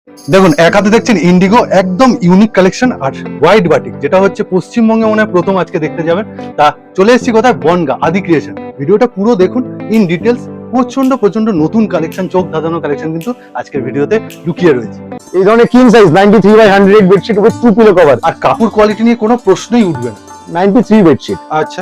দেখুন এক হাতে দেখছেন ইন্ডিগো, একদম ইউনিক কালেকশন আর হোয়াইট বাটিক, যেটা হচ্ছে পশ্চিমবঙ্গে মনে হয় প্রথম আজকে দেখতে যাবেন। তা চলে এসেছি কোথায়, বনগা আদি ক্রিয়েশন। ভিডিওটা পুরো দেখুন ইন ডিটেলস। প্রচন্ড নতুন কালেকশন, চোখ ধাঁধানো কালেকশন কিন্তু আজকের ভিডিওতে লুকিয়ে রয়েছে। এই ধরনের king size 93/100 bedsheet with 2 pillow cover. আর কাপড় কোয়ালিটি নিয়ে কোনো প্রশ্নই উঠবে না। 93 বেডশিট। আচ্ছা,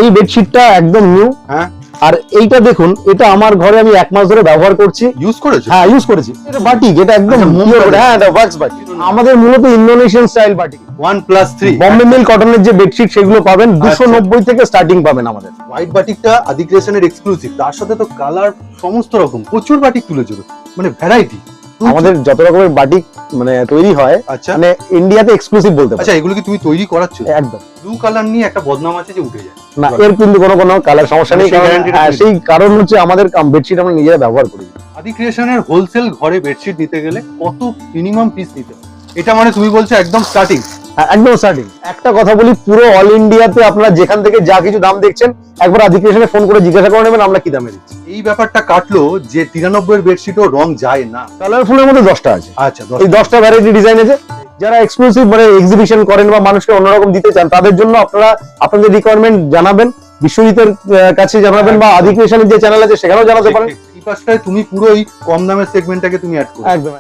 এই বেডশিটটা একদম নিউ। হ্যাঁ, আর এইটা দেখুন, এটা আমার ঘরে আমি 1 মাস ধরে ব্যবহার করছি। ইউজ করেছো? হ্যাঁ, ইউজ করেছি। এটা বাটিক, এটা একদম আচ্ছা, মোম pure, বাটিক। হ্যাঁ এটা ওয়াক্স বাটিক। আমাদের মূলত ইন্দোনেশিয়ান স্টাইল বাটিক। 1+3 বম্বে মিল কটনের যে বেডশিট সেগুলো পাবেন 290 থেকে স্টার্টিং পাবেন আমাদের। হোয়াইট বাটিকটা আদি ক্রিয়েশনের এক্সক্লুসিভ, তার সাথে তো কালার সমস্ত রকম প্রচুর বাটিক তুলেছো, মানে ভ্যারাইটি। আমাদের যত রকমের বাটিক মানে তৈরি হয়, আচ্ছা মানে ইন্ডিয়াতে এক্সক্লুসিভ বলতে পারি। আচ্ছা, এগুলো কি তুমি তৈরি করাচ্ছ? একদম। ব্লু কালার নিয়ে একটা বদনাম আছে যে উঠে যায় না, এর কিন্তু কোনো কালার সমস্যা নেই। সেই কারণ guarantee টা সেই কারণ হচ্ছে আমাদের বেডশিট আমরা নিজেরা ব্যবহার করি। আদি ক্রিয়েশনের হোলসেল ঘরে বেডশিট নিতে গেলে কত মিনিমাম পিস নিতে হবে? এটা মানে তুমি বলছো একদম স্টার্টিং? হ্যাঁ, একদম স্টার্টিং। একটা কথা বলি, পুরো অল ইন্ডিয়াতে আপনারা যেখান থেকে যা কিছু দাম দেখছেন, একবার আদি ক্রিয়েশনে ফোন করে জিজ্ঞাসা করে নেবেন আমরা কি দামে দিচ্ছি। এই ব্যাপারটা কাটলো যে 93 এর বেডশিটও রং যায় না। কালারফুলের মধ্যে 10টা আছে। আচ্ছা, এই 10টা ভ্যারাইটি ডিজাইন আছে। যারা এক্সক্লুসিভ মানে এক্সিবিশন করেন বা মানুষকে অন্যরকম দিতে চান, তাদের জন্য আপনারা আপনাদের রিকোয়ারমেন্ট জানাবেন, বিশ্বজিতের কাছে জানাবেন বা আদি ক্রিয়েশনের যে চ্যানেল আছে সেখানেও জানাতে পারেন। এই পাশটায় তুমি পুরো এই কম দামের সেগমেন্টটাকে তুমি অ্যাড করো। একদম।